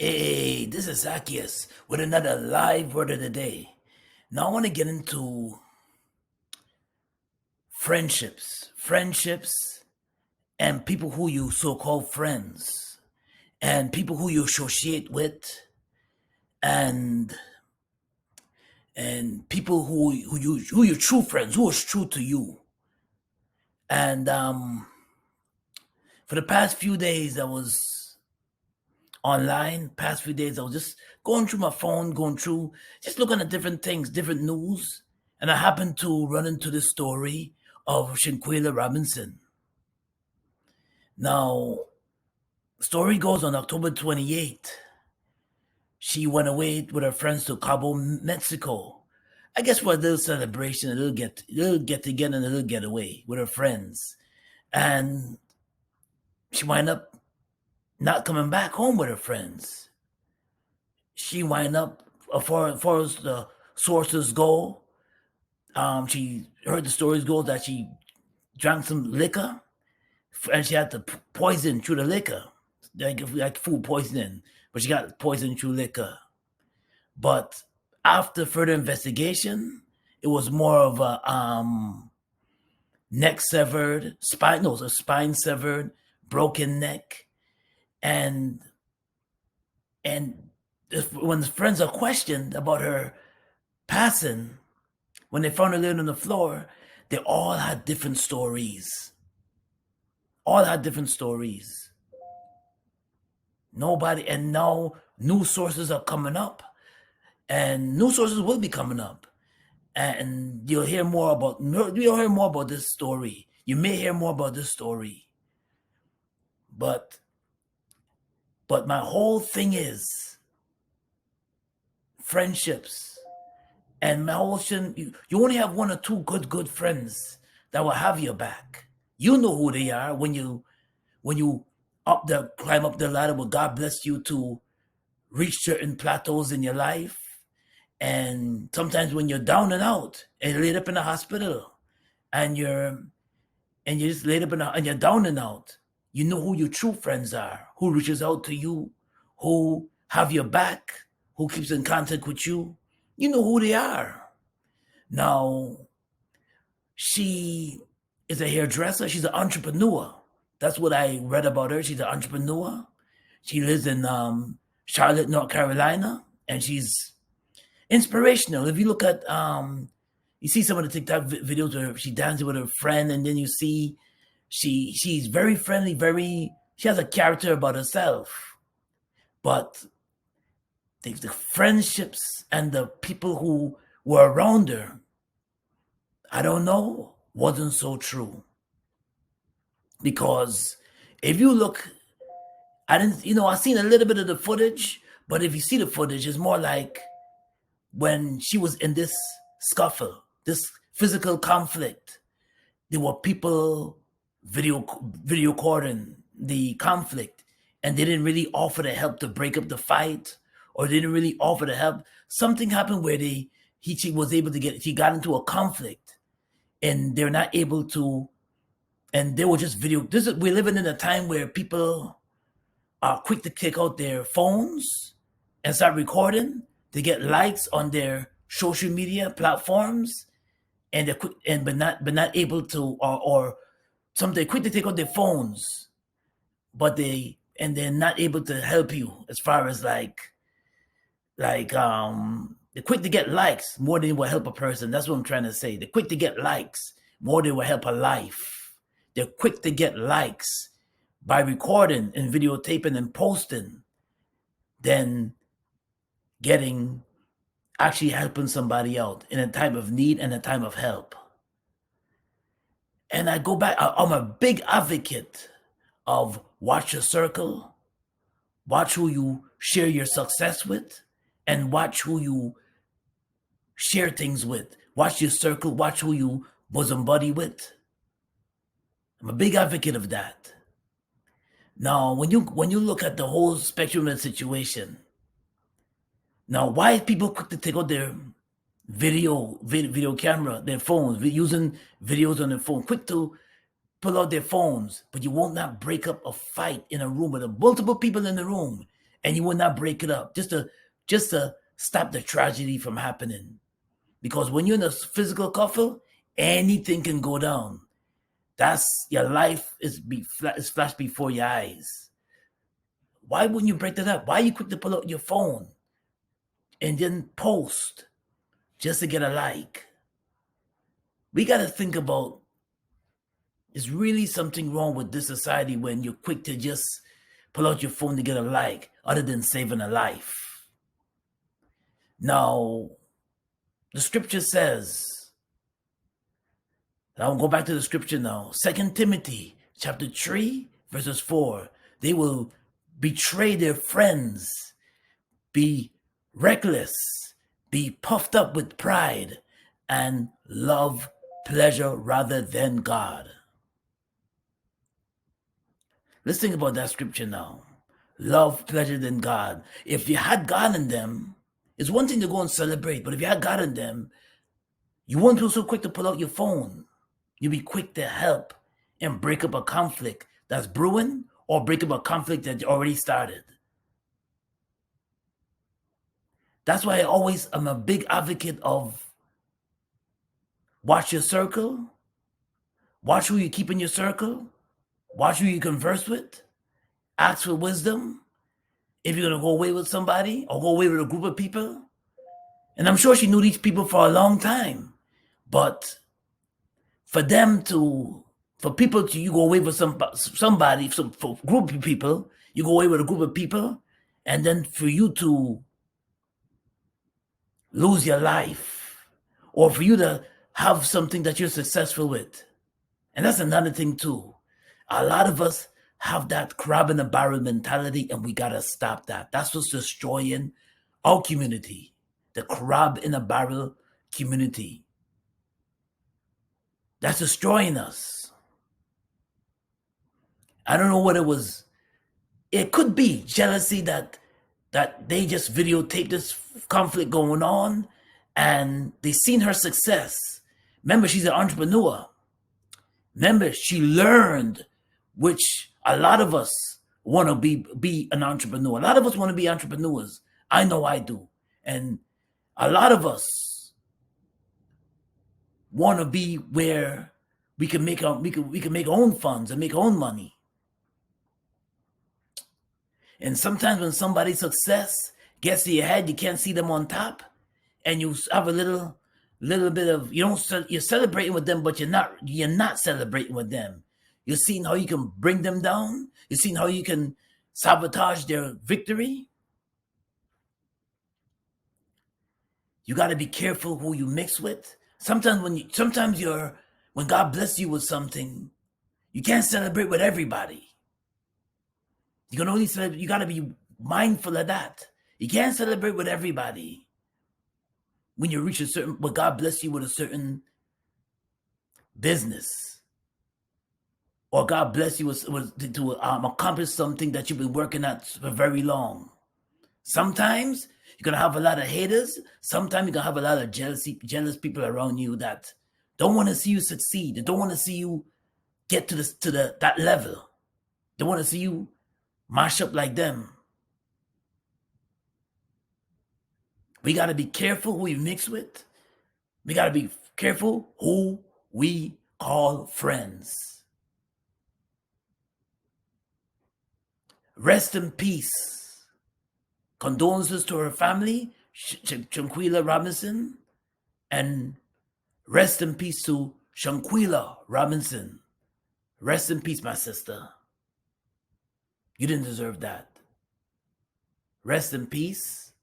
Hey, this is Zaccheus with another live word of the day. Now I want to get into friendships, and people who you so-called friends, and people who you associate with, and people who your true friends, who is true to you. And for the past few days, I was online. Past few days, I was just going through my phone, just looking at different things, different news, and I happened to run into the story of Shanuella Robinson. Now, story goes on October 28th. She went away with her friends to Cabo, Mexico. I guess for a little celebration, a little get together, and a little getaway with her friends. And she wound up not coming back home with her friends. She wind up, far as the sources go, she heard the stories go that she drank some liquor, and she had to poison through the liquor, like food poisoning, but she got poisoned through liquor. But after further investigation, it was more of a neck severed, a spine severed, broken neck, and and when the friends are questioned about her passing, when they found her laying on the floor, they all had different stories. All had different stories. Nobody, and now new sources are coming up, and new sources will be coming up, and you'll hear more about this story. You may hear more about this story, but my whole thing is friendships, and my whole thing, you only have one or two good friends that will have your back. You know who they are when you climb up the ladder. Where God bless you to reach certain plateaus in your life, and sometimes when you're down and out and laid up in the hospital, and you're just laid up and you're down and out, you know who your true friends are, who reaches out to you, who have your back, who keeps in contact with you. You know who they are. Now, she is a hairdresser. She's an entrepreneur. That's what I read about her. She's an entrepreneur. She lives in Charlotte, North Carolina, and she's inspirational. If you look at, you see some of the TikTok videos where she dances with her friend, and then you see she's very friendly, she has a character about herself. But the friendships and the people who were around her, I don't know, wasn't so true. Because if you look, I've seen a little bit of the footage, but if you see the footage, it's more like when she was in this scuffle, this physical conflict, there were people video recording the conflict, and they didn't really offer to help to break up the fight, or they didn't really offer to help. Something happened where she got into a conflict, and they're not able to, and they were just we're living in a time where people are quick to take out their phones and start recording to get likes on their social media platforms, and they're quick but not able to, or some they're quick to take out their phones, but they're not able to help you as far as they're quick to get likes more than they will help a person. That's what I'm trying to say. They're quick to get likes more than they will help a life. They're quick to get likes by recording and videotaping and posting than actually helping somebody out in a time of need and a time of help. And I go back, I'm a big advocate of watch your circle, watch who you share your success with, and watch who you share things with. Watch your circle, watch who you bosom buddy with. I'm a big advocate of that. Now, when you look at the whole spectrum of the situation, now why are people quick to take out their video camera, their phones, using videos on their phone, quick to pull out their phones, but you won't not break up a fight in a room with multiple people in the room, and you will not break it up just to stop the tragedy from happening. Because when you're in a physical couple, anything can go down. That's your life is flashed before your eyes. Why wouldn't you break that up? Why are you quick to pull out your phone and then post just to get a like? We got to think about, is really something wrong with this society when you're quick to just pull out your phone to get a like, other than saving a life? Now, the scripture says, and I'll go back to the scripture now, 2 Timothy chapter 3, verses 4. They will betray their friends, be reckless, be puffed up with pride, and love pleasure rather than God. Let's think about that scripture now. Love pleasure than God. If you had God in them, it's one thing to go and celebrate, but if you had God in them, you wouldn't be so quick to pull out your phone. You'd be quick to help and break up a conflict that's brewing, or break up a conflict that already started. That's why I'm a big advocate of watch your circle, watch who you keep in your circle, watch who you converse with, ask for wisdom. If you're going to go away with somebody or go away with a group of people, and I'm sure she knew these people for a long time, but for people to, you go away with somebody, for a group of people, you go away with a group of people, and then for you to lose your life, or for you to have something that you're successful with. And that's another thing too. A lot of us have that crab in a barrel mentality, and we gotta stop that. That's what's destroying our community, the crab in a barrel community. That's destroying us. I don't know what it was. It could be jealousy that they just videotaped this conflict going on, and they seen her success. Remember, she's an entrepreneur. Remember, she learned, which a lot of us want to be an entrepreneur. A lot of us want to be entrepreneurs. I know I do. And a lot of us want to be where we can make our own funds and make our own money. And sometimes when somebody's success gets to your head, you can't see them on top, and you have a little bit of, you're celebrating with them, but you're not celebrating with them. You're seeing how you can bring them down. You're seeing how you can sabotage their victory. You got to be careful who you mix with. Sometimes when God bless you with something, you can't celebrate with everybody. You can only celebrate. You got to be mindful of that. You can't celebrate with everybody. When you reach when God bless you with a certain business, or God bless you to accomplish something that you've been working at for very long. Sometimes you're gonna have a lot of haters. Sometimes you're gonna have a lot of jealous people around you that don't want to see you succeed. They don't want to see you get to that level. They want to see you mash up like them. We got to be careful who we mix with. We got to be careful who we call friends. Rest in peace. Condolences to her family, Shanuella Robinson, and rest in peace to Shanuella Robinson. Rest in peace, my sister. You didn't deserve that. Rest in peace,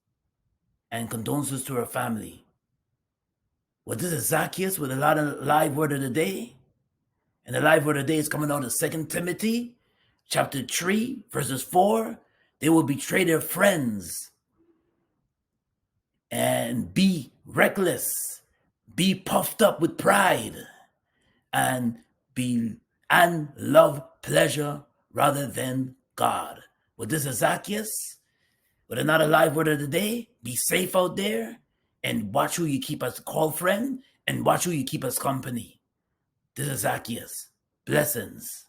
and condolences to her family. Well, this is Zaccheus with a lot of live word of the day. And the live word of the day is coming out of 2 Timothy chapter 3, verses 4. They will betray their friends and be reckless, be puffed up with pride, and love pleasure rather than God. Well, this is Zaccheus with another live word of the day. Be safe out there, and watch who you keep as call friend, and watch who you keep as company. This is Zaccheus. Blessings.